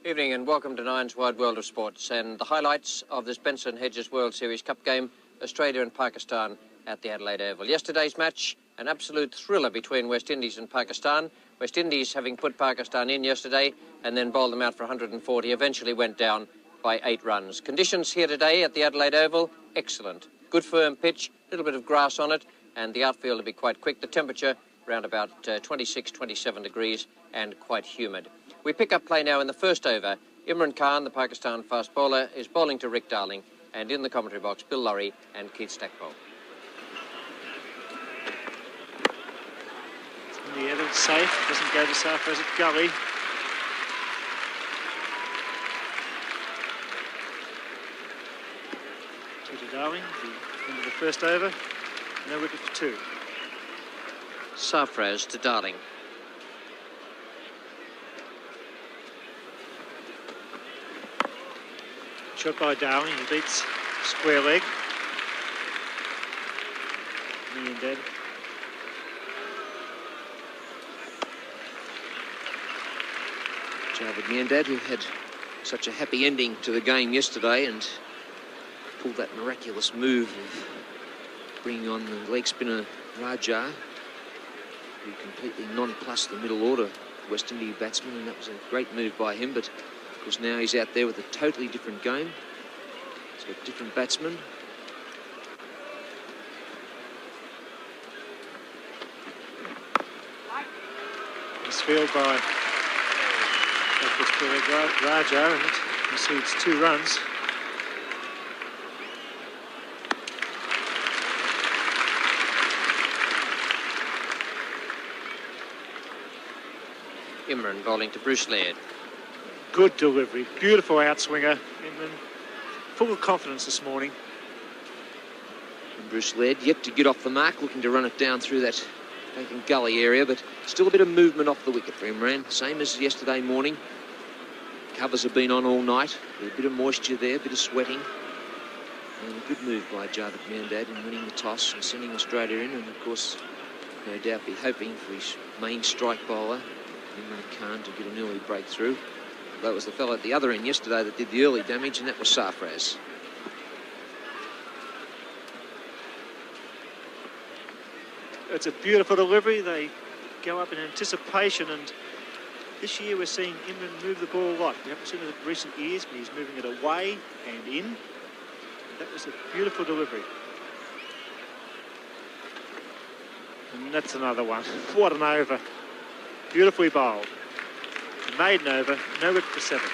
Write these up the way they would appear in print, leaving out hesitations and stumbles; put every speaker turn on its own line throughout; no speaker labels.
Evening and welcome to Nine's Wide World of Sports and the highlights of this Benson Hedges World Series Cup game, Australia and Pakistan at the Adelaide Oval. Yesterday's match, an absolute thriller between West Indies and Pakistan. West Indies, having put Pakistan in yesterday and then bowled them out for 140, eventually went down by 8 runs. Conditions here today at the Adelaide Oval, excellent. Good firm pitch, a little bit of grass on it, and the outfield will be quite quick. The temperature around about 26, 27 degrees and quite humid. We pick up play now in the first over. Imran Khan, the Pakistan fast bowler, is bowling to Rick Darling, and in the commentary box, Bill Lawry and Keith Stackpole.
It's in the air, that's safe. Doesn't go to Sarfraz at gully. To Darling, the end of the first over. No wicket for 2.
Sarfraz to Darling.
Shot by Darling, he beats square leg. Miandad.
Javed Miandad, who had such a happy ending to the game yesterday and pulled that miraculous move of bringing on the leg spinner Raja, who completely nonplussed the middle order West Indies batsman, and that was a great move by him. But of course now he's out there with a totally different game. He's got different batsmen.
It's fielded by Raja, and it concedes 2 runs.
Imran bowling to Bruce Laird.
Good delivery, beautiful outswinger, and full of confidence this morning.
And Bruce Laird yet to get off the mark, looking to run it down through that vacant gully area, but still a bit of movement off the wicket for Imran, same as yesterday morning. Covers have been on all night, with a bit of moisture there, a bit of sweating. And a good move by Javed Miandad in winning the toss and sending Australia in, and of course, no doubt be hoping for his main strike bowler, Imran Khan, to get an early breakthrough. That was the fellow at the other end yesterday that did the early damage, and that was Sarfraz.
It's a beautiful delivery. They go up in anticipation, and this year we're seeing Imran move the ball a lot. We haven't seen it in recent years, but he's moving it away and in. And that was a beautiful delivery. And that's another one. What an over. Beautifully bowled. Maiden over, no wicket for 7.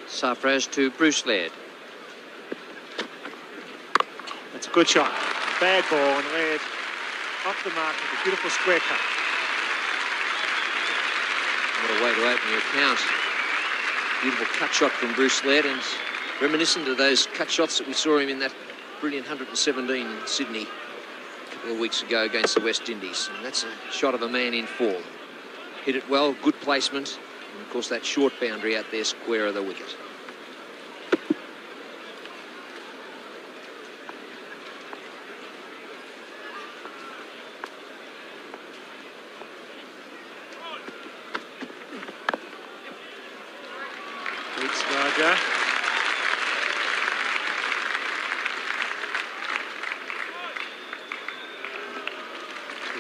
Sarfraz to Bruce Laird.
That's a good shot. Bad ball, and Laird off the mark with a beautiful square cut.
What a way to open your account. Beautiful cut shot from Bruce Laird, and reminiscent of those cut shots that we saw him in that brilliant 117 in Sydney a couple of weeks ago against the West Indies. And that's a shot of a man in form. Hit it well, good placement, and of course that short boundary out there, square of the wicket.
Beats Raja.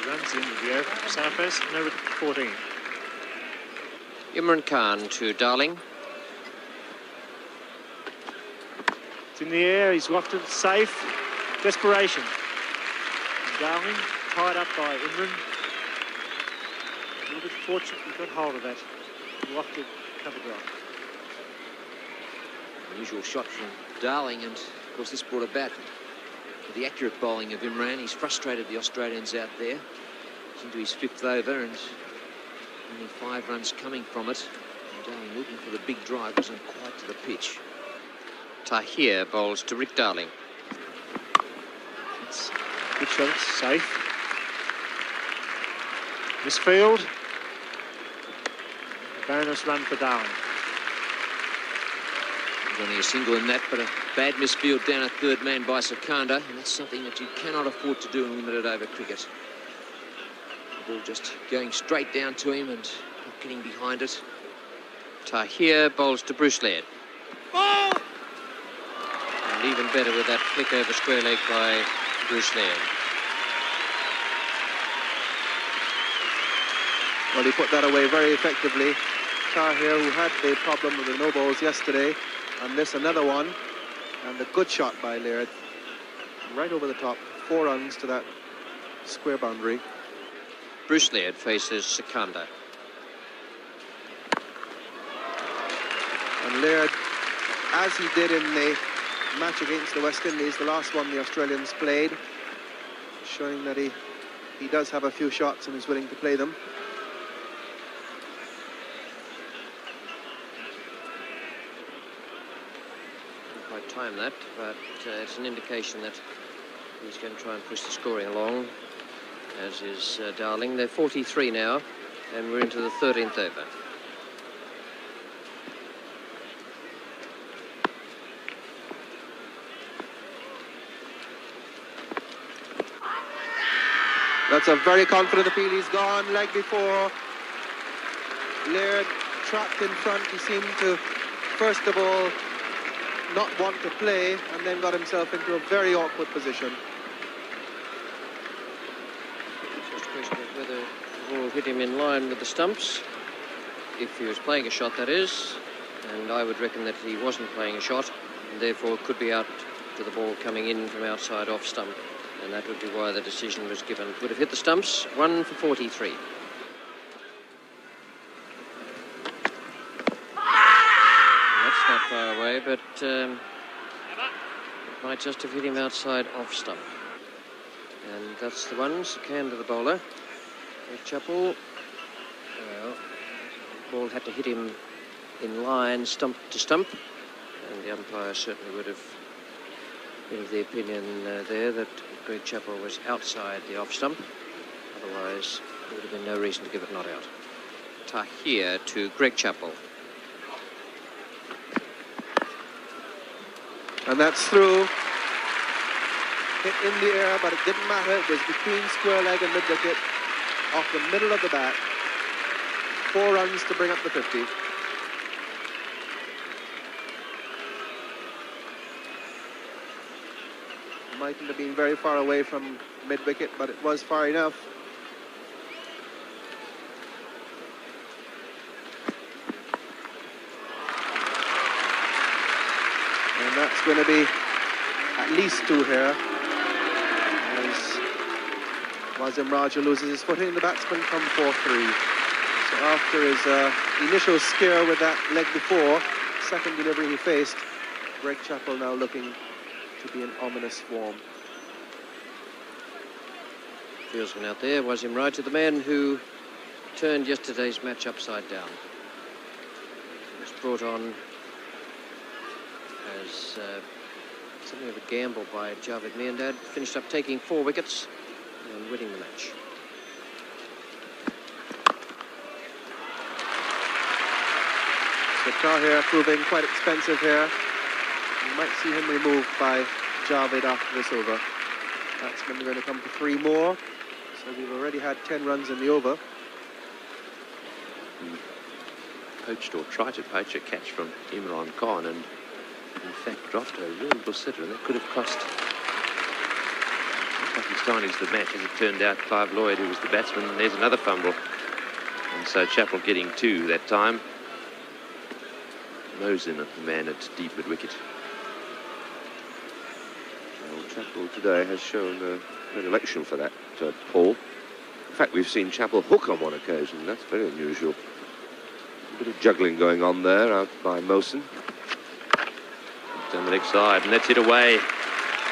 Runs into the over. Sarfraz, no wicket for 14.
Imran Khan to Darling.
It's in the air, he's lofted, safe. Desperation. And Darling tied up by Imran. A little bit fortunate he got hold of that. Lofted, cover drive.
Unusual shot from Darling, and of course this brought about with the accurate bowling of Imran. He's frustrated the Australians out there. He's into his 5th over, and only 5 runs coming from it. And Darling looking for the big drive, wasn't quite to the pitch.
Tahir bowls to Rick Darling.
It's a good shot, it's safe. Misfield. A bonus run for Darling.
There's only a single in that, but a bad misfield down a 3rd man by Sikandar, and that's something that you cannot afford to do in limited over cricket. The ball just going straight down to him and not getting behind it.
Tahir bowls to Bruce Laird. And even better with that flick over square leg by Bruce Laird.
Well, he put that away very effectively. Tahir, who had the problem with the no balls yesterday, and this another one, and a good shot by Laird, right over the top, 4 runs to that square boundary.
Bruce Laird faces Sikandar.
And Laird, as he did in the match against the West Indies, the last one the Australians played, showing that he does have a few shots and is willing to play them.
Quite time that, but it's an indication that he's going to try and push the scoring along, as is Darling. They're 43 now, and we're into the 13th over.
That's a very confident appeal. He's gone leg before. Laird trapped in front. He seemed to, first of all, not want to play, and then got himself into a very awkward position.
Just a question of whether the ball hit him in line with the stumps, if he was playing a shot, that is. And I would reckon that he wasn't playing a shot, and therefore could be out to the ball coming in from outside off stump. And that would be why the decision was given. Would have hit the stumps. 1 for 43. That's not far away, but it might just have hit him outside off stump. And that's the one. Sikandar, the bowler. Greg Chappell. Well, the ball had to hit him in line, stump to stump. And the umpire certainly would have been of the opinion there that Greg Chappell was outside the off stump. Otherwise, there would have been no reason to give it not out. Tahir to Greg Chappell.
And that's through. Hit in the air, but it didn't matter. It was between square leg and mid-wicket, off the middle of the bat. 4 runs to bring up the 50. Mightn't have been very far away from mid-wicket, but it was far enough. And that's going to be at least 2 here, as Wasim Raja loses his footing. The batsman come 4-3. So after his initial scare with that leg before, second delivery he faced, Greg Chappell now looking to be in ominous form.
Fieldsman out there, Wasim Raja, the man who turned yesterday's match upside down. He was brought on as something of a gamble by Javed Miandad. Finished up taking 4 wickets and winning the match.
So Tahir proving quite expensive here. You might see him removed by Javed after this over. Batsmen are going to come to 3 more. So we've already had 10 runs in the over.
Poached or tried to poach a catch from Imran Khan, and in fact dropped a real bull-sitter, and that could have cost the Pakistanis the match. As it turned out, Clive Lloyd, who was the batsman, and there's another fumble. And so Chappell getting 2 that time. Mosin, the man at deep mid-wicket.
Well, Chappell today has shown a predilection for that, Paul. In fact, we've seen Chappell hook on one occasion. That's very unusual. A bit of juggling going on there out by Mosin.
Down the leg side, and that's it away.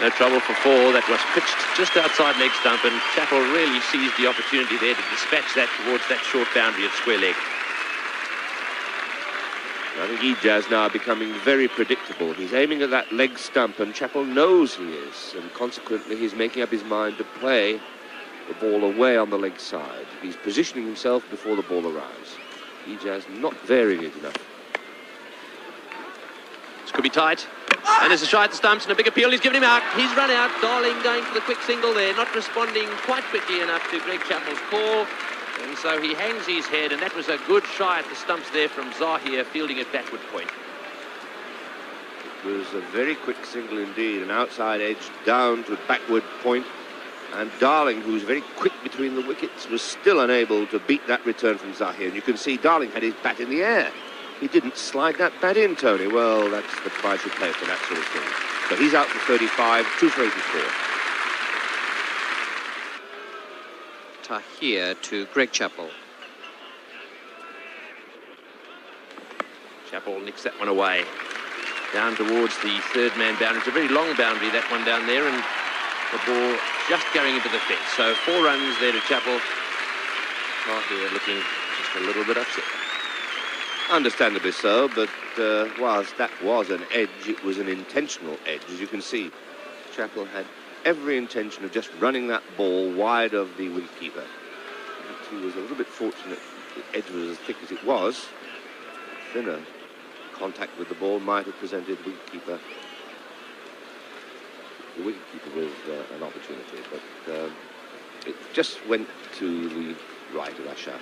No trouble for 4. That was pitched just outside leg stump, and Chappell really seized the opportunity there to dispatch that towards that short boundary at square leg.
I think Ijaz now becoming very predictable. He's aiming at that leg stump, and Chappell knows he is, and consequently he's making up his mind to play the ball away on the leg side. He's positioning himself before the ball arrives. Ijaz not varying it enough.
This could be tight. And there's a try at the stumps and a big appeal. He's given him out. He's run out. Darling going for the quick single there, not responding quite quickly enough to Greg Chappell's call. And so he hangs his head, and that was a good shy at the stumps there from Zahir, fielding at backward point.
It was a very quick single indeed, an outside edge down to backward point. And Darling, who's very quick between the wickets, was still unable to beat that return from Zahir. And you can see Darling had his bat in the air. He didn't slide that bat in, Tony. Well, that's the price you pay for that sort of thing. So he's out for 35, 2 for 84.
Tahir to Greg Chappell.
Chappell nicks that one away. Down towards the third man boundary. It's a very long boundary, that one down there, and the ball just going into the fence. So 4 runs there to Chappell. Tahir looking just a little bit upset.
Understandably so, but whilst that was an edge, it was an intentional edge. As you can see, Chappell had every intention of just running that ball wide of the wicketkeeper. He was a little bit fortunate the edge was as thick as it was. Thinner contact with the ball might have presented the wicketkeeper with an opportunity, but it just went to the right of Ashraf.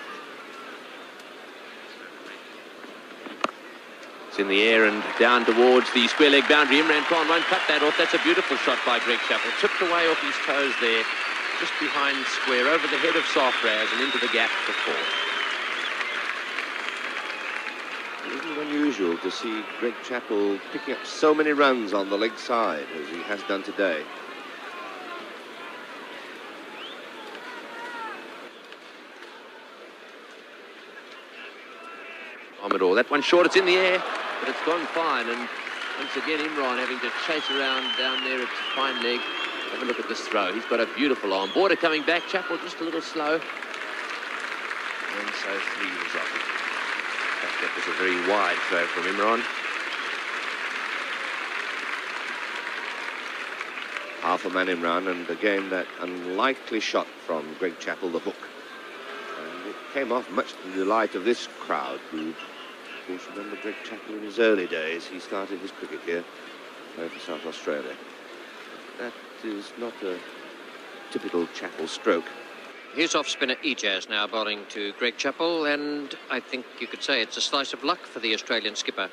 It's in the air and down towards the square leg boundary. Imran Khan won't cut that off. That's a beautiful shot by Greg Chappell. Tipped away off his toes there, just behind square, over the head of Sarfraz and into the gap for 4.
It isn't unusual to see Greg Chappell picking up so many runs on the leg side as he has done today.
Amador, that one short, it's in the air, but it's gone fine, and once again Imran having to chase around down there at fine leg. Have a look at this throw. He's got a beautiful arm. Border coming back, Chappell just a little slow. And so 3 resulted. In fact, that was a very wide throw from Imran.
Half a man Imran, and again that unlikely shot from Greg Chappell, the hook. And it came off much to the delight of this crowd, who, of course, remember Greg Chappell in his early days. He started his cricket here, playing for South Australia. That is not a typical Chappell stroke.
Here's off-spinner Ijaz now bowling to Greg Chappell, and I think you could say it's a slice of luck for the Australian skipper.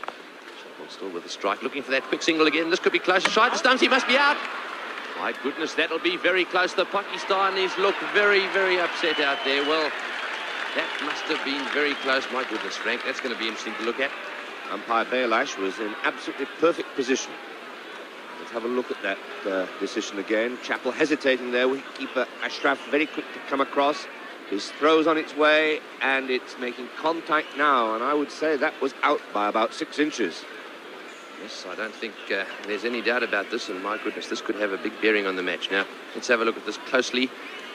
Chappell still with a strike, looking for that quick single again. This could be close. Shy to stumps, he must be out. My goodness, that'll be very close. The Pakistanis look very, very upset out there. Well, that must have been very close. My goodness, Frank, that's going to be interesting to look at.
Umpire Bailash was in absolutely perfect position. Let's have a look at that decision again. Chappell hesitating there. Wicketkeeper Ashraf very quick to come across. His throw's on its way, and it's making contact now. And I would say that was out by about 6 inches.
Yes, I don't think there's any doubt about this. And my goodness, this could have a big bearing on the match. Now, let's have a look at this closely.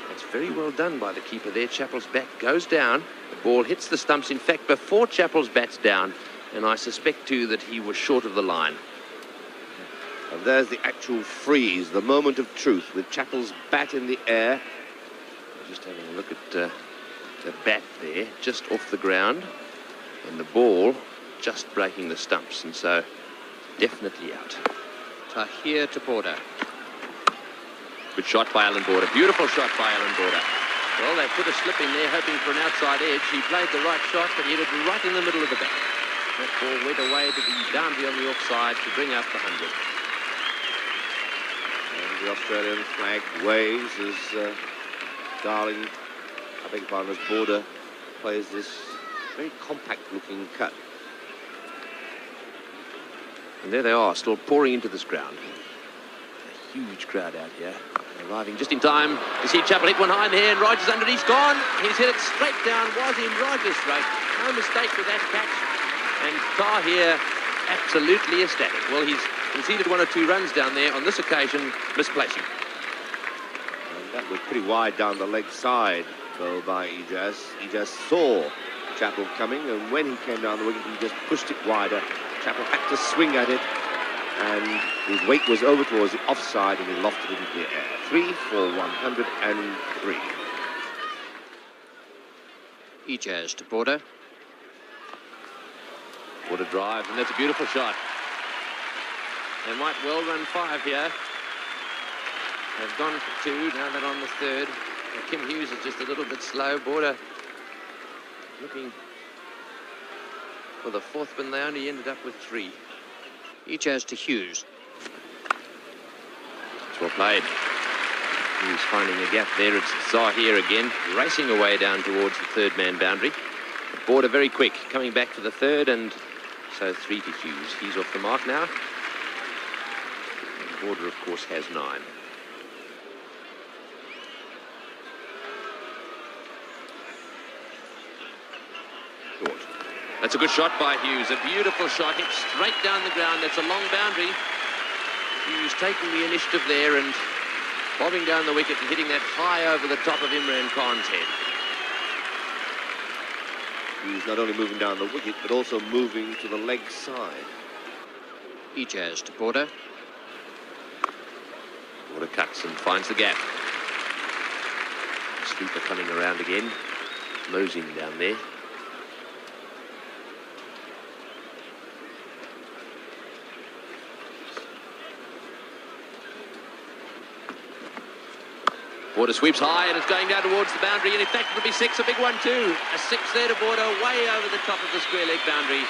That's very well done by the keeper there. Chappell's bat goes down. The ball hits the stumps, in fact, before Chappell's bat's down. And I suspect, too, that he was short of the line.
And there's the actual freeze, the moment of truth, with Chappell's bat in the air.
Just having a look at the bat there, just off the ground, and the ball just breaking the stumps, and so definitely out.
Tahir to Border.
Good shot by Alan Border. Beautiful shot by Alan Border. Well, they put a slip in there, hoping for an outside edge. He played the right shot, but he hit it right in the middle of the bat. That ball went away to the boundary on the offside to bring out the 100.
And the Australian flag waves as Darling, I beg your pardon, as Border plays this very compact-looking cut.
And there they are, still pouring into this ground. A huge crowd out here. Arriving just in time to see Chappell hit one high in the air, and Rogers underneath gone. He's hit it straight down, was in Rogers' throat. No mistake with that catch. And Tahir absolutely ecstatic. Well, he's conceded 1 or 2 runs down there. On this occasion, misplacing.
And that was pretty wide down the leg side, though, by Ijaz. Ijaz saw Chappell coming, and when he came down the wicket, he just pushed it wider. Chappell had to swing at it, and his weight was over towards the offside, and he lofted it into the air. 3 for 103.
Ijaz to Border.
Border drive, and that's a beautiful shot. They might well run 5 here. They've gone for 2, now they're on the 3rd. Kim Hughes is just a little bit slow. Border looking for the fourth, but they only ended up with 3.
Ijaz to Hughes.
It's well played. Hughes finding a gap there. It's Zahir again, racing away down towards the third man boundary. Border very quick, coming back for the third, and so 3 to Hughes. He's off the mark now. And Border, of course, has 9. Short. That's a good shot by Hughes. A beautiful shot, hit straight down the ground. That's a long boundary. Hughes taking the initiative there and bobbing down the wicket and hitting that high over the top of Imran Khan's head.
He's not only moving down the wicket, but also moving to the leg side.
Ijaz to Border.
Border cuts and finds the gap. Sweeper coming around again, moseying down there. Border sweeps high and it's going down towards the boundary, and in fact it'll be 6, a big one too. A 6 there to Border, way over the top of the square leg boundary.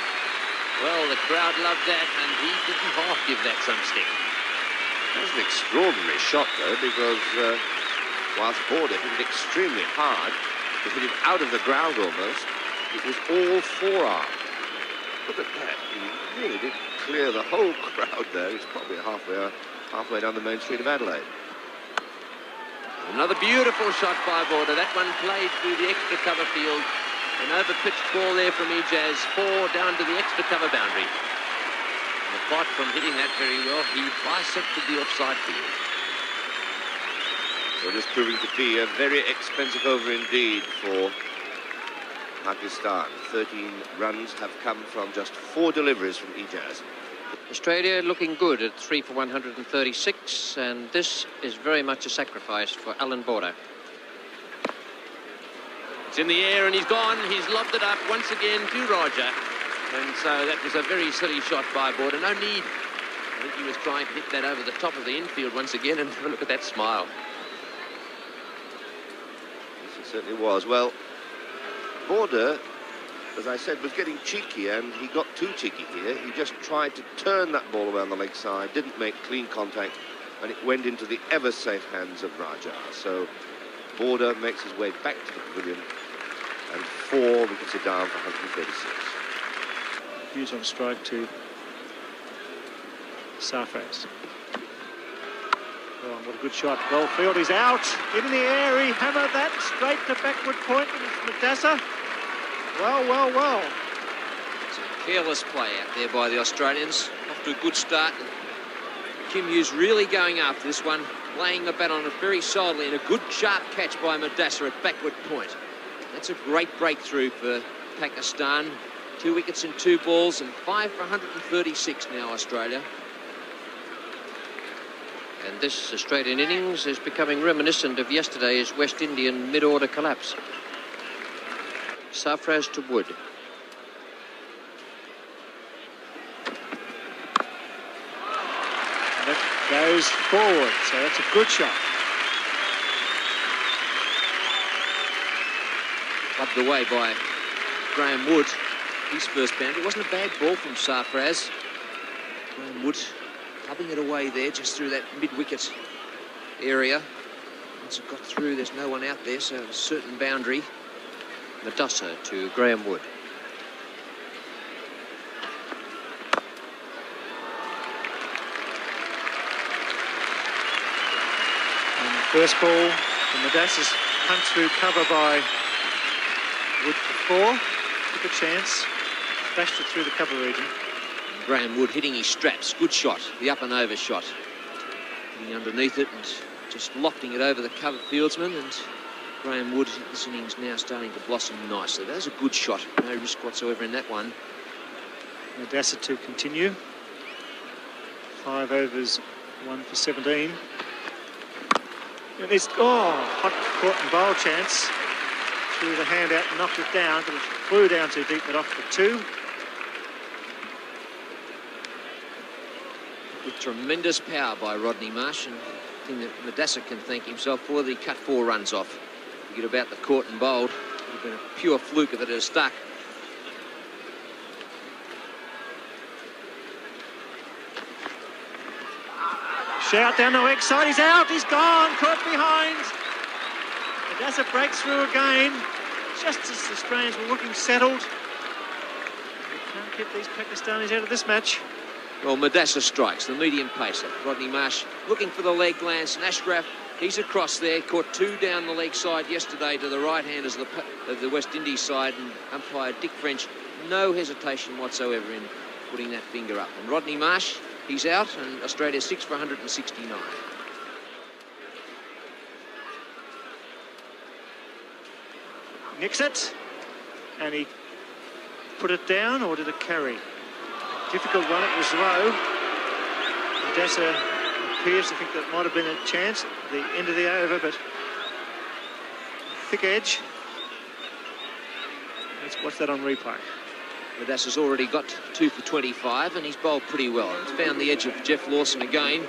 Well, the crowd loved that, and he didn't half give that some stick.
That was an extraordinary shot, though, because whilst Border hit it extremely hard, to hit it out of the ground almost, it was all forearm. Look at that. He really did clear the whole crowd there. It's probably halfway down the main street of Adelaide.
Another beautiful shot by Border. That one played through the extra cover field. An over-pitched ball there from Ijaz, 4 down to the extra cover boundary. And apart from hitting that very well, he bisected the offside field.
So this proving to be a very expensive over indeed for Pakistan. 13 runs have come from just 4 deliveries from Ijaz.
Australia looking good at 3 for 136, and this is very much a sacrifice for Alan Border.
It's in the air and he's gone. He's lobbed it up once again to Roger. And so that was a very silly shot by Border. No need. I think he was trying to hit that over the top of the infield once again, and look at that smile.
Yes, it certainly was. Well, Border, as I said, was getting cheeky, and he got too cheeky here. He just tried to turn that ball around the leg side, didn't make clean contact, and it went into the ever-safe hands of Raja. So Border makes his way back to the pavilion, and 4 wickets are down for 136.
Hughes on strike to Sarfraz. Oh, what a good shot. Goldfield is out. In the air, he hammered that straight to backward point. And it's Madassa. Well, well, well.
It's a careless play out there by the Australians. Off to a good start. Kim Hughes really going after this one, laying the bat on it very solidly, and a good sharp catch by Madassa at backward point. That's a great breakthrough for Pakistan. 2 wickets in 2 balls and 5 for 136 now, Australia.
And this Australian innings is becoming reminiscent of yesterday's West Indian mid-order collapse. Sarfraz to Wood.
That goes forward, so that's a good shot.
Clubbed away by Graham Wood. His first boundary. It wasn't a bad ball from Sarfraz. Graham Wood clubbing it away there just through that mid-wicket area. Once it got through, there's no one out there, so a certain boundary.
Madassa to Graham Wood.
And the first ball from Madassa's punched through cover by Wood for 4. Took a chance. Flashed it through the cover region.
Graham Wood hitting his straps. Good shot. The up and over shot. Getting underneath it and just lofting it over the cover fieldsman. And Graham Wood, this innings now starting to blossom nicely. That was a good shot. No risk whatsoever in that one.
Madassa to continue. 5 overs, 1 for 17. And it's, hot caught and bowl chance. Threw the hand out and knocked it down, but it flew down too deep, but off for 2.
With tremendous power by Rodney Marsh, and the thing that Madassa can thank himself for, that he cut 4 runs off. Forget about the caught and bowled. It would have been a pure fluke if it had stuck.
Shout down the leg side, he's out, he's gone, caught behind. And as it breaks through again, just as the Australians were looking settled, they can't get these Pakistanis out of this match.
Well, Madassa strikes, the medium pacer. Rodney Marsh looking for the leg glance, and Ashraf, he's across there, caught 2 down the leg side yesterday to the right-handers of the West Indies side, and umpire Dick French, no hesitation whatsoever in putting that finger up. And Rodney Marsh, he's out, and Australia 6 for 169.
Nicks it, and he put it down, or did it carry? Difficult one, it was low. Madassa appears to think that might have been a chance at the end of the over, but thick edge. Let's watch that on replay.
Madassa's already got 2 for 25, and he's bowled pretty well. He's found the edge of Jeff Lawson again,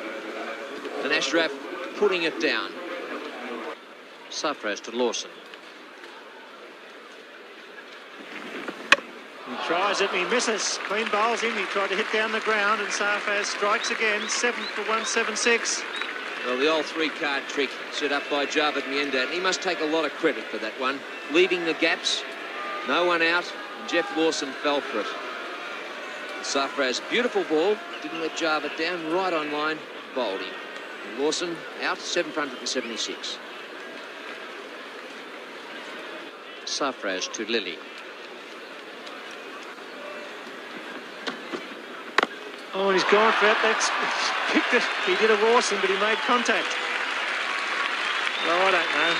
and Ashraf putting it down.
Sarfraz to Lawson.
He tries it and he misses. Clean bowls in. He tried to hit down the ground, and Sarfraz strikes again. 7 for 176.
Well, the old 3-card trick set up by Javed Miendat, and he must take a lot of credit for that one. Leaving the gaps, no one out, and Jeff Lawson fell for it. Sarfraz, beautiful ball, didn't let Javed down, right on line, bowled him. And Lawson out, 7 for 176.
Sarfraz to Lilly.
Oh, and he's gone for it. That's picked it. He did a Lawson, but he made contact. Well, I don't know.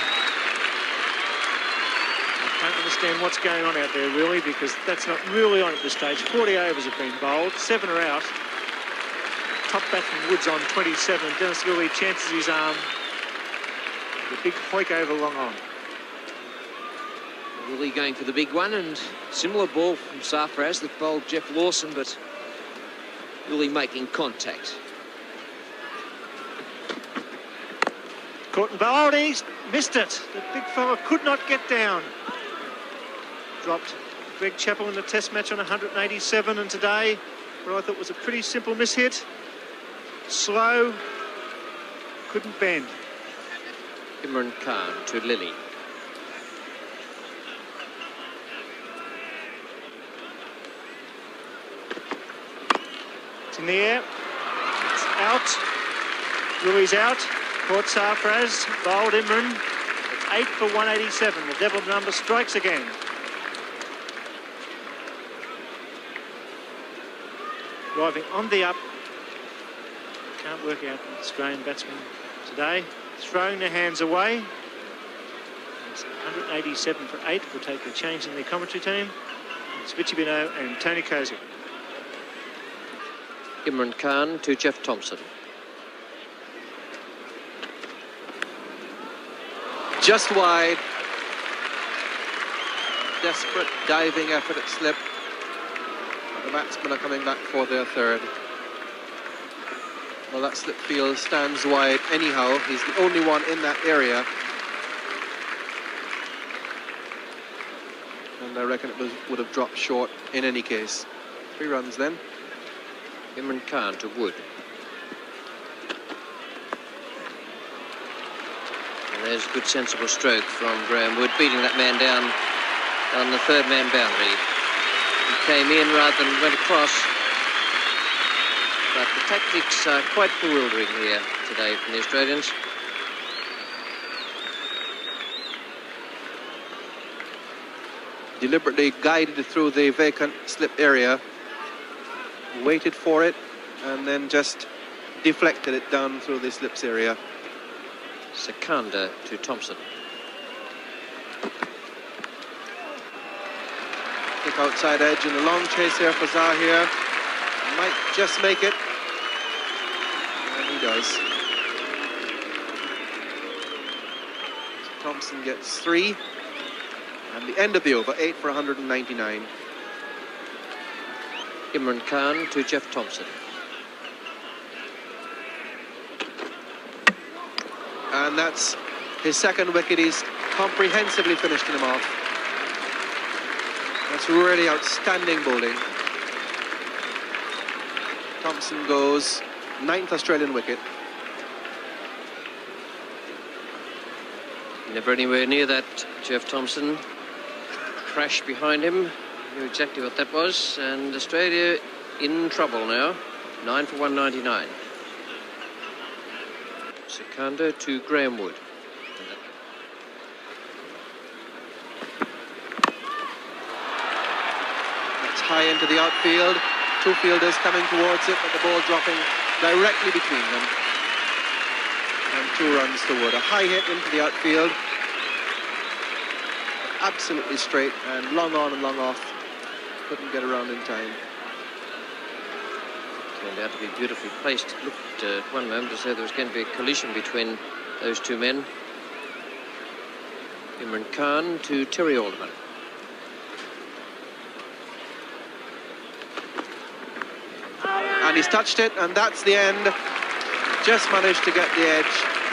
I can't understand what's going on out there, really, because that's not really on at this stage. 40 overs have been bowled. 7 are out. Top batsman Woods on 27. Dennis Lilly chances his arm. The big hoik over long on.
Lilly going for the big one, and similar ball from Sarfraz that bowled Jeff Lawson, but Lilly making contact.
Caught and bowled, he's missed it. The big fella could not get down. Dropped Greg Chappell in the test match on 187, and today, what I thought was a pretty simple miss-hit. Slow, couldn't bend.
Imran Khan to Lilly.
It's in the air, it's out. Lilly's out. Caught Sarfraz, bowled Imran. It's 8 for 187. The devil number strikes again. Driving on the up. Can't work out the Australian batsman today. Throwing their hands away. It's 187 for 8. We'll take a change in the commentary team. It's Vichy Bino and Tony Cozy.
Imran Khan to Jeff Thompson.
Just wide. Desperate diving effort at slip. The batsmen are coming back for their third. Well, that slip field stands wide anyhow. He's the only one in that area. And I reckon it would have dropped short in any case. 3 runs then.
Imran Khan to Wood. And there's a good sensible stroke from Graham Wood, beating that man down on the 3rd man boundary. He came in rather than went across. But the tactics are quite bewildering here today from the Australians.
Deliberately guided through the vacant slip area, waited for it, and then just deflected it down through the slips area.
Sekanda to Thompson.
Kick outside edge and a long chase here for Zahir. Might just make it. And he does. Thompson gets 3. And the end of the over, 8 for 199.
Imran Khan to Jeff Thompson.
And that's his second wicket. He's comprehensively finished him off. That's really outstanding bowling. Thompson goes 9th Australian wicket.
Never anywhere near that, Jeff Thompson. Crash behind him. Knew exactly what that was. And Australia in trouble now. 9 for 199. Secondo to Graham Wood.
That's high into the outfield. Two fielders coming towards it, but the ball dropping directly between them. And 2 runs to Wood. A high hit into the outfield. Absolutely straight and long on and long off. Couldn't get around in time.
Turned out to be beautifully placed. It looked at one moment as though there was going to be a collision between those two men. Imran Khan to Terry Alderman.
And he's touched it, and that's the end. Just managed to get the edge.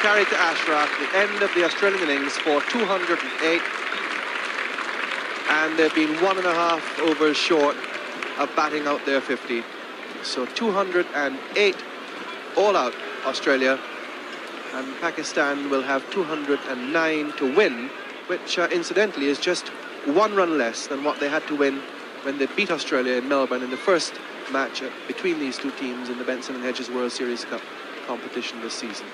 Carried to Ashraf, the end of the Australian innings for 208. And they've been 1.5 overs short of batting out their 50. So 208 all out, Australia. And Pakistan will have 209 to win, which incidentally is just 1 run less than what they had to win when they beat Australia in Melbourne in the first match between these two teams in the Benson and Hedges World Series Cup competition this season.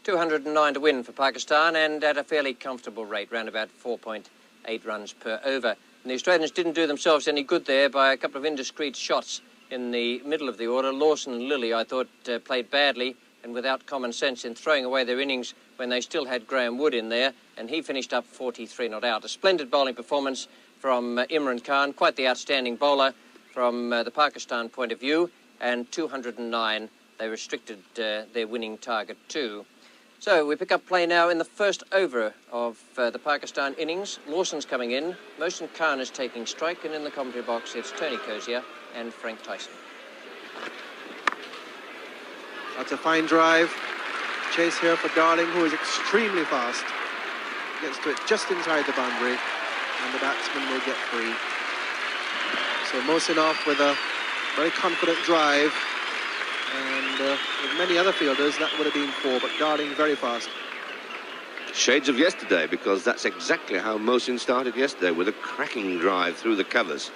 209 to win for Pakistan, and at a fairly comfortable rate, round about 4.8 runs per over. And the Australians didn't do themselves any good there by a couple of indiscreet shots in the middle of the order. Lawson and Lilly, I thought, played badly and without common sense in throwing away their innings when they still had Graham Wood in there, and he finished up 43 not out. A splendid bowling performance from Imran Khan, quite the outstanding bowler from the Pakistan point of view, and 209 they restricted their winning target to. So we pick up play now in the first over of the Pakistan innings. Lawson's coming in, Mohsin Khan is taking strike, and in the commentary box it's Tony Cozier and Frank Tyson.
That's a fine drive. Chase here for Darling, who is extremely fast. Gets to it just inside the boundary, and the batsman will get free. So Mohsin off with a very confident drive, and with many other fielders that would have been 4, but Darling very fast.
Shades of yesterday, because that's exactly how Mohsin started yesterday, with a cracking drive through the covers.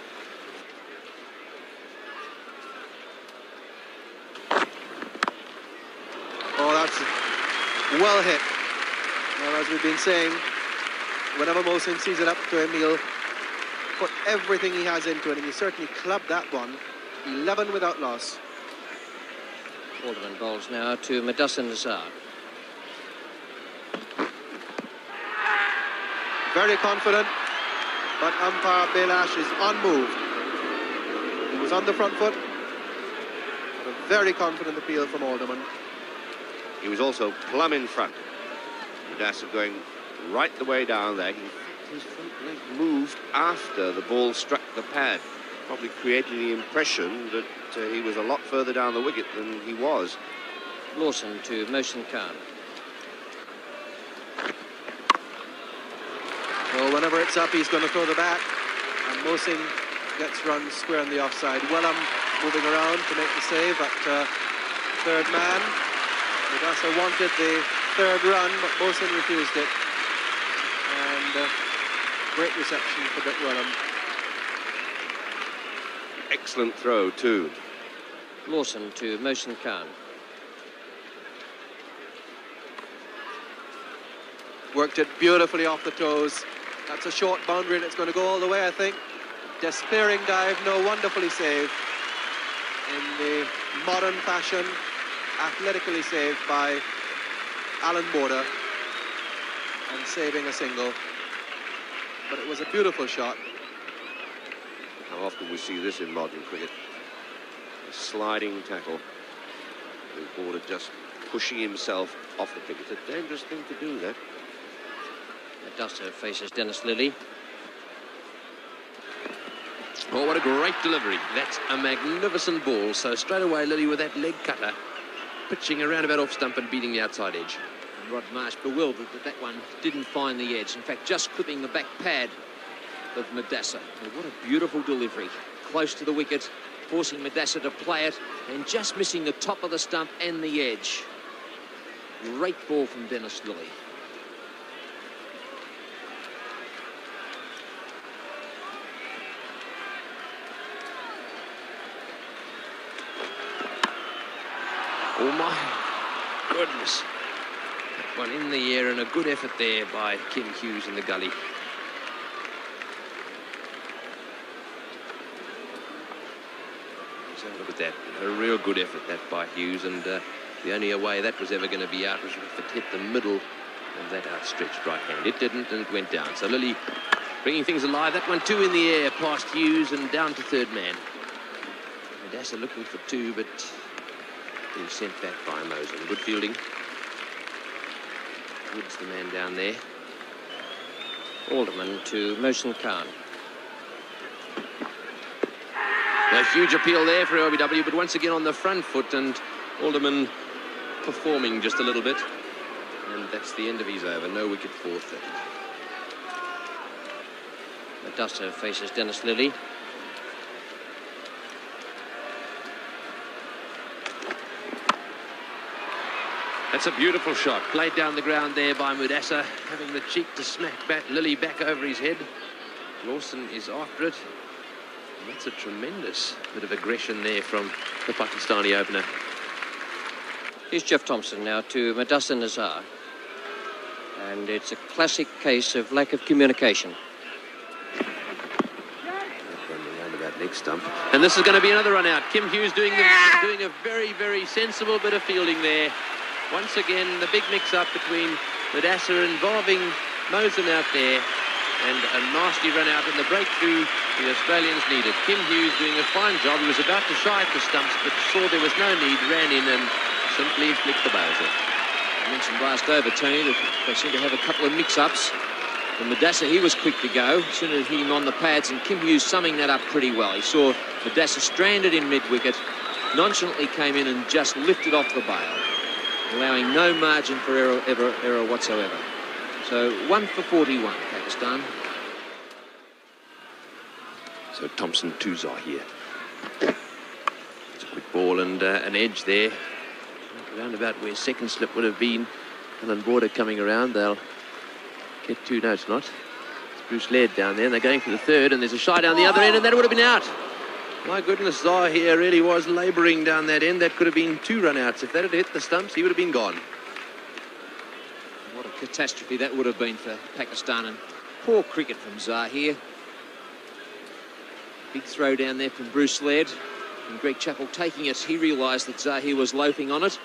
Oh, that's well hit. Well, as we've been saying, whenever Mohsin sees it up to him, he'll put everything he has into it, and he certainly clubbed that one. 11 without loss.
Alderman bowls now to Madassan Nazar.
Very confident, but umpire Belash is unmoved. He was on the front foot, but a very confident appeal from Alderman.
He was also plumb in front. Madassan going right the way down there. His front leg moved after the ball struck the pad, probably creating the impression that he was a lot further down the wicket than he was.
Lawson to Mohsin Khan.
Well, whenever it's up, he's going to throw the bat, and Mohsin gets run square on the offside. Wellham moving around to make the save at third man. Madassan wanted the third run, but Mohsin refused it. And great reception for Brett Wellham.
Excellent throw too.
Lawson to Mohsin Khan.
Worked it beautifully off the toes. That's a short boundary, and it's going to go all the way, I think. Despairing dive, no, wonderfully saved. In the modern fashion, athletically saved by Alan Border, and saving a single. But it was a beautiful shot.
How often we see this in modern cricket. A sliding tackle. The Border just pushing himself off the pitch. It's a dangerous thing to do, that.
Madassan faces Dennis Lilly.
Oh, what a great delivery. That's a magnificent ball. So straight away, Lilly with that leg cutter, pitching around about off stump and beating the outside edge. Rod Marsh bewildered that one didn't find the edge. In fact, just clipping the back pad of Madassa. What a beautiful delivery. Close to the wicket, forcing Madassa to play it and just missing the top of the stump and the edge. Great ball from Dennis Lillee.
Oh my goodness. That one in the air and a good effort there by Kim Hughes in the gully. Let's have a look at that. A real good effort that by Hughes, and the only way that was ever going to be out was if it hit the middle of that outstretched right hand. It didn't, and it went down. So Lillee bringing things alive. That one two in the air past Hughes and down to third man. Madassa looking for two, but being sent back by Mosen. Good fielding. Woods the man down there.
Alderman to Mohsin Khan.
A huge appeal there for LBW, but once again on the front foot, and Alderman performing just a little bit. And that's the end of his over. No wicket for 30.
Madassa faces Dennis Lillee.
That's a beautiful shot. Played down the ground there by Madassa, having the cheek to smack Lillee back over his head. Lawson is after it. And that's a tremendous bit of aggression there from the Pakistani opener.
Here's Jeff Thomson now to Madassa Nazar. And it's a classic case of lack of communication.
Roundabout leg stump. And this is going to be another run out. Kim Hughes doing a very, very sensible bit of fielding there. Once again, the big mix-up between Madassa involving Mosen out there, and a nasty run out in the breakthrough the Australians needed. Kim Hughes doing a fine job. He was about to shy at the stumps, but saw there was no need, ran in and simply flicked the bails off.
I mentioned last over, Tony, that they seem to have a couple of mix-ups. And Madassa, he was quick to go, as soon as hitting on the pads, and Kim Hughes summing that up pretty well. He saw Madassa stranded in mid-wicket, nonchalantly came in and just lifted off the bail, allowing no margin for error whatsoever. So 1 for 41, Pakistan.
So Thompson to Zahir. It's a quick ball and an edge there. Around about where second slip would have been. Alan Border coming around. They'll get two. No, it's not. It's Bruce Laird down there, and they're going for the third, and there's a shy down the other end, and that would have been out. My goodness, Zahir really was labouring down that end. That could have been 2 run-outs. If that had hit the stumps, he would have been gone.
What a catastrophe that would have been for Pakistan, and poor cricket from Zahir. Big throw down there from Bruce Laird, and Greg Chappell taking it. He realised that Zahir was loafing on it.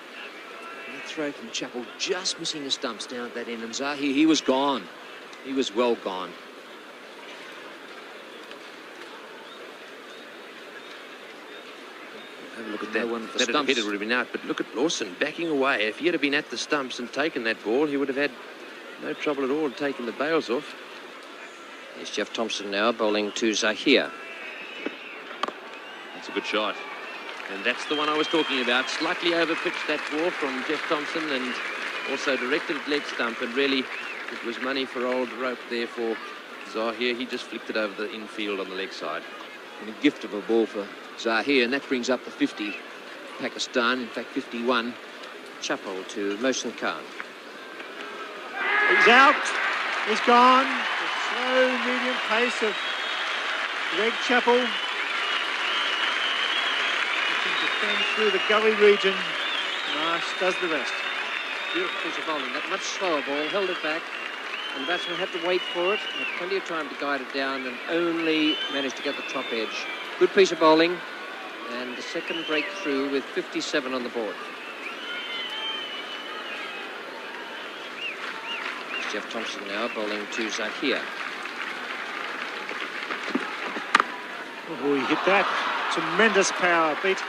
And that throw from Chappell just missing the stumps down at that end, and Zahir, he was gone. He was well gone.
Have a look at that. If that had hit, it would have been out. But look at Lawson backing away. If he had been at the stumps and taken that ball, he would have had no trouble at all taking the bails off.
Here's Jeff Thomson now bowling to Zahir.
That's a good shot. And that's the one I was talking about. Slightly overpitched that ball from Jeff Thomson, and also directed at leg stump. And really, it was money for old rope there for Zahir. He just flicked it over the infield on the leg side.
And a gift of a ball for Zahir, and that brings up the 50 Pakistan, in fact 51.
Chappell to Mohsin Khan.
He's out. He's gone. The slow medium pace of Greg Chappell. Looking to defend through the gully region. Marsh does the rest.
Beautiful piece of bowling. That much slower ball, held it back, and the batsman had to wait for it, and had plenty of time to guide it down, and only managed to get the top edge. Good piece of bowling, and the second breakthrough with 57 on the board. It's Jeff Thomson now bowling to Zahir.
Oh, he hit that. Tremendous power. Beat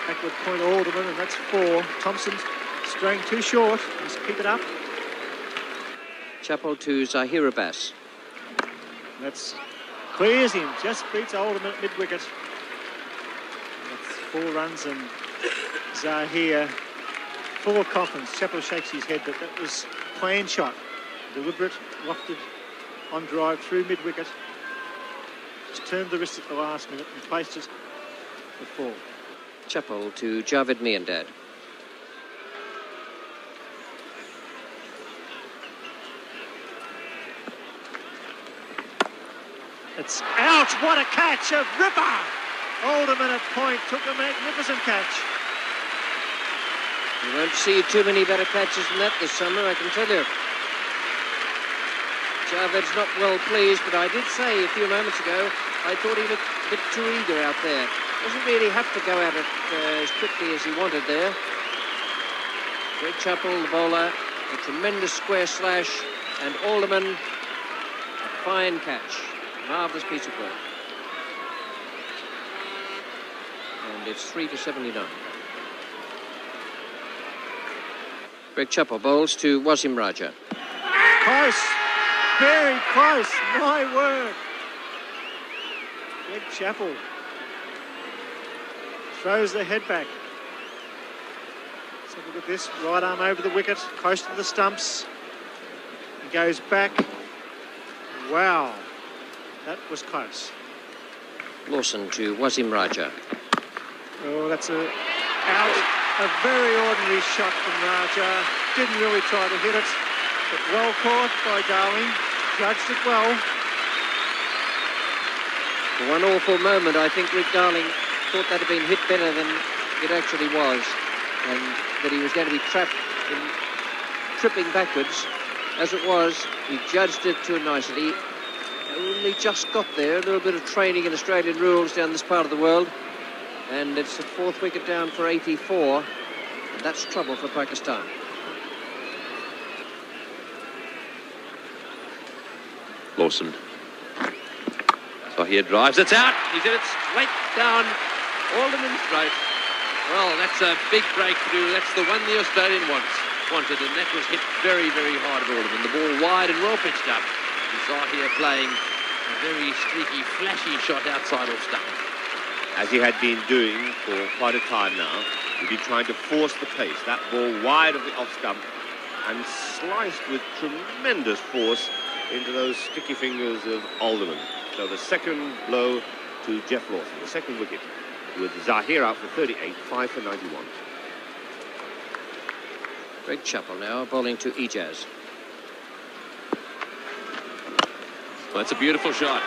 backward point Alderman, and that's 4. Thompson's straying too short. Let's keep it up.
Chappell to Zahir Abbas.
That's clears him. Just beats Alderman at mid-wicket. That's 4 runs, and Zahir full of confidence. Chappell shakes his head, but that was planned shot. Deliberate, lofted on drive through mid-wicket. Just turned the wrist at the last minute and placed it for 4.
Chappell to Javed Miandad.
It's out. What a catch. A ripper. Alderman at point took a magnificent catch.
You won't see too many better catches than that this summer, I can tell you. Javed's not well pleased, but I did say a few moments ago I thought he looked a bit too eager out there. Doesn't really have to go at it as quickly as he wanted there. Greg Chappell, the bowler, a tremendous square slash, and Alderman, a fine catch. Marvellous piece of work. And it's 3 for 79. Greg Chappell bowls to Wasim Raja.
Close. Very close. My word. Greg Chappell throws the head back. Let's have a look at this. Right arm over the wicket, close to the stumps. He goes back. Wow. That was close.
Lawson to Wasim Raja.
Oh, that's out. A very ordinary shot from Raja. Didn't really try to hit it, but well caught by Darling. Judged it well.
For one awful moment, I think Rick Darling thought that had been hit better than it actually was, and that he was going to be trapped in tripping backwards. As it was, he judged it to a nicety. Only just got there. A little bit of training in Australian rules down this part of the world. And it's the 4th wicket down for 84. And that's trouble for Pakistan.
Lawson. So here drives. It's out. He's hit it straight down Alderman's throat. Well, that's a big breakthrough. That's the one the Australian wanted. And that was hit very, very hard at Alderman. The ball wide and well pitched up. Zahir playing a very streaky, flashy shot outside off stump.
As he had been doing for quite a time now, he'd been trying to force the pace. That ball wide of the off stump and sliced with tremendous force into those sticky fingers of Alderman. So the second blow to Geoff Lawson, the second wicket, with Zahir out for 38, 5 for 91.
Greg Chappell now bowling to Ijaz.
Well, it's a beautiful shot.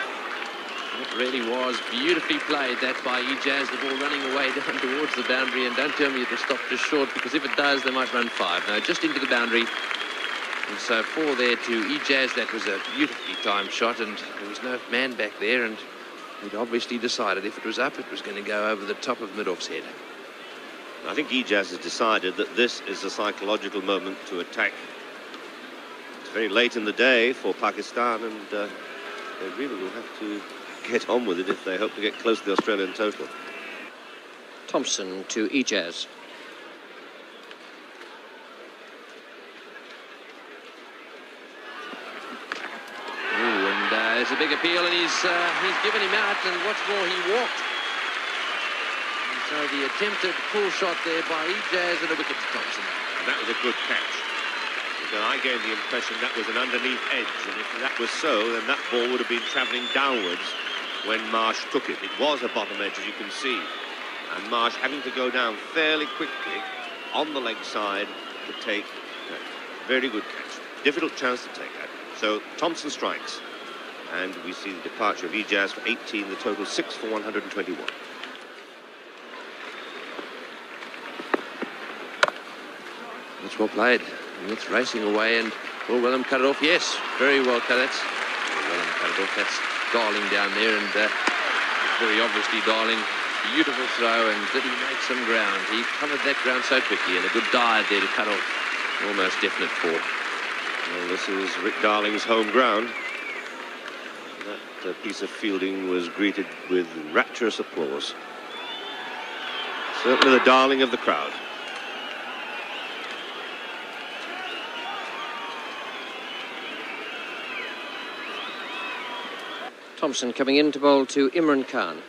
It really was beautifully played, that by Ijaz, the ball running away down towards the boundary, and don't tell me it'll stop just short, because if it does, they might run 5. No, just into the boundary. And so 4 there to Ijaz. That was a beautifully timed shot, and there was no man back there, and he'd obviously decided if it was up, it was going to go over the top of Midoff's head.
I think Ijaz has decided that this is a psychological moment to attack. It's very late in the day for Pakistan, and they really will have to get on with it if they hope to get close to the Australian total.
Thompson to Ijaz.
And there's a big appeal, and he's given him out, and what's more, he walked. And so the attempted pull shot there by Ijaz and a wicket to Thompson.
And that was a good catch. Because I gave the impression that was an underneath edge, and if that was so, then that ball would have been travelling downwards when Marsh took it. It was a bottom edge, as you can see. And Marsh having to go down fairly quickly on the leg side to take that very good catch. Difficult chance to take that. So Thompson strikes, and we see the departure of Ijaz for 18, the total 6 for 121.
That's well played. And it's racing away, and Paul Wellham cut it off. Yes, very well cut. That's Wellham cut it off. That's Darling down there, and very obviously Darling. Beautiful throw, and did he make some ground? He covered that ground so quickly, and a good dive there to cut off. Almost definite 4.
Well, this is Rick Darling's home ground. That piece of fielding was greeted with rapturous applause. Certainly the darling of the crowd.
Thompson coming in to bowl to Imran Khan.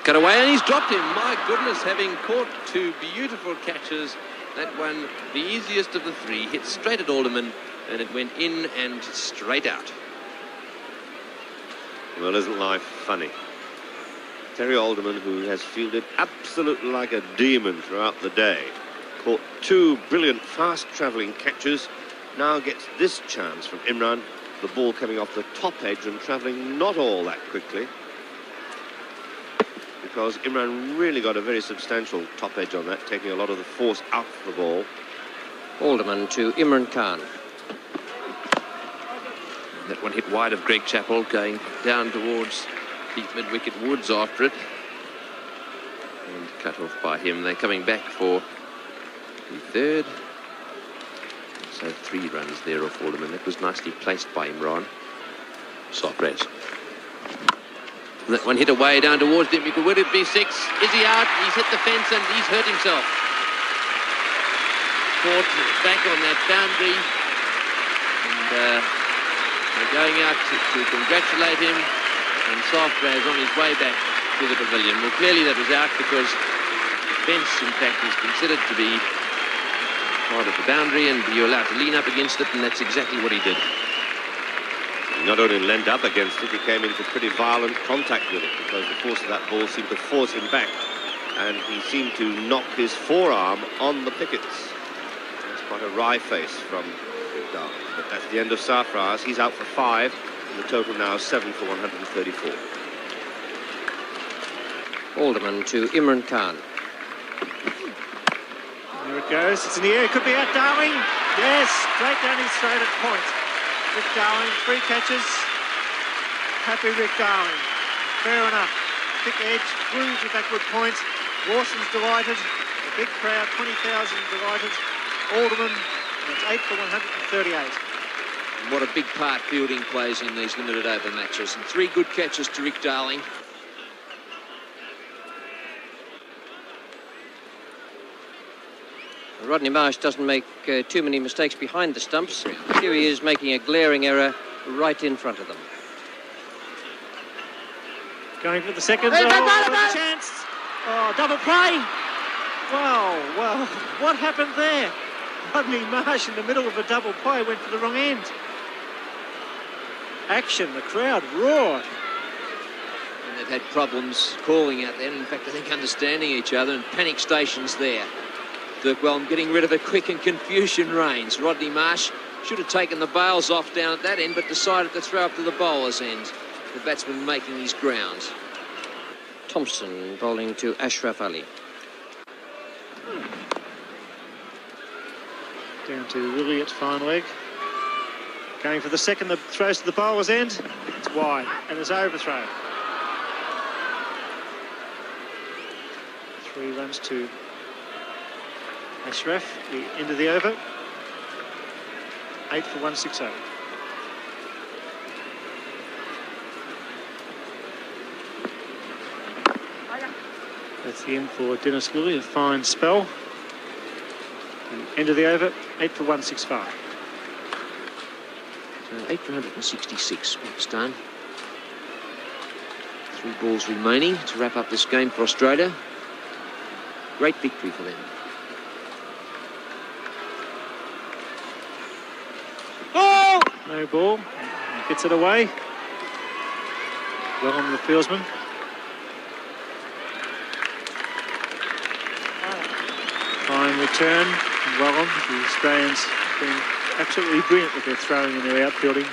cut away, and he's dropped him. My goodness, having caught two beautiful catches. That one, the easiest of the three, hit straight at Alderman, and it went in and straight out.
Well, isn't life funny? Terry Alderman, who has fielded absolutely like a demon throughout the day, caught two brilliant fast-travelling catches, now gets this chance from Imran, the ball coming off the top edge and travelling not all that quickly, because Imran really got a very substantial top edge on that, taking a lot of the force out of the ball.
Alderman to Imran Khan.
That one hit wide of Greg Chappell, going down towards deep mid-wicket Woods after it. And cut off by him. They're coming back for the third. So 3 runs there off Alderman. That was nicely placed by Imran. Soft race. That one hit away down towards him. Would it be 6? Is he out? He's hit the fence and he's hurt himself. Caught back on that boundary. And they're going out to congratulate him. And Safraz on his way back to the pavilion. Well, clearly that was out because the fence, in fact, is considered to be part of the boundary and you're allowed to lean up against it, and that's exactly what he did.
He not only leant up against it, he came into pretty violent contact with it because the force of that ball seemed to force him back, and he seemed to knock his forearm on the pickets. That's quite a wry face from Darwin. But that's the end of Safraz. He's out for 5, and the total now 7 for 134.
Alderman to Imran Khan.
There it goes. It's in the air. It could be out Darwin. Yes, straight down his throat at point. Rick Darwin, 3 catches. Happy Rick Darwin. Fair enough. Thick edge, Woods with that good point. Lawson's delighted. A big crowd, 20,000 delighted. Alderman, and it's 8 for 138.
What a big part fielding plays in these limited over matches. And 3 good catches to Rick Darling.
Rodney Marsh doesn't make too many mistakes behind the stumps. Here he is making a glaring error right in front of them.
Going for the second. Oh, chance. Oh, double play. Well, what happened there? Rodney Marsh in the middle of a double play went for the wrong end. Action, the crowd roared.
And they've had problems calling out there. In fact, I think understanding each other, and panic stations there. Dirk Wellham getting rid of it quick, and confusion reigns. Rodney Marsh should have taken the bails off down at that end, but decided to throw up to the bowler's end. The batsman making his ground.
Thompson bowling to Ashraf Ali.
Down to Willie at fine leg. Going for the second, that throws to the bowler's end. It's wide, and it's overthrow. 3 runs to Ashraf, the end of the over. 8 for 160. That's the end for Dennis Lilly, a fine spell. The end of the over, 8 for 165.
So 8 for 166, Pakistan. 3 balls remaining to wrap up this game for Australia. Great victory for them.
No ball. He gets it away. Well on the fieldsman. Fine return. Well on. The Australians have been absolutely brilliant with their throwing and their outfielding.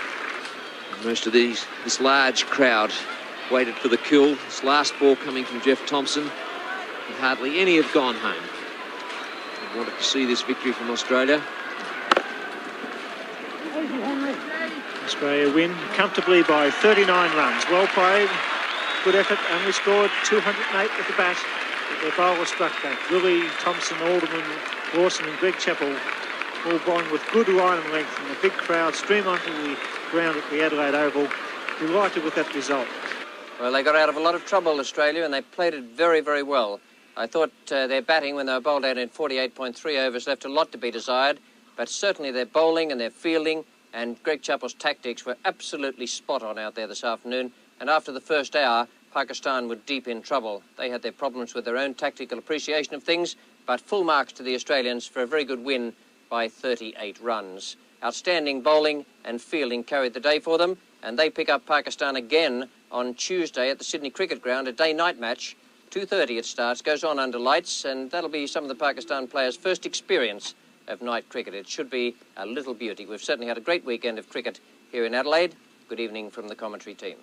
Most of this large crowd waited for the kill. This last ball coming from Jeff Thompson, and hardly any have gone home. I wanted to see this victory from Australia.
Australia win comfortably by 39 runs. Well played, good effort, only scored 208 with the bat, but their bowler struck back. Willie, Thompson, Alderman, Lawson and Greg Chappell all bowling with good line and length, and the big crowd stream onto the ground at the Adelaide Oval, delighted with that result.
Well, they got out of a lot of trouble, Australia, and they played it very, very well. I thought their batting, when they were bowled out in 48.3 overs, left a lot to be desired, but certainly their bowling and their fielding and Greg Chappell's tactics were absolutely spot on out there this afternoon. And after the first hour, Pakistan were deep in trouble. They had their problems with their own tactical appreciation of things, but full marks to the Australians for a very good win by 38 runs. Outstanding bowling and fielding carried the day for them, and they pick up Pakistan again on Tuesday at the Sydney Cricket Ground, a day-night match. 2:30 it starts, goes on under lights, and that'll be some of the Pakistan players' first experience of night cricket. It should be a little beauty. We've certainly had a great weekend of cricket here in Adelaide. Good evening from the commentary team.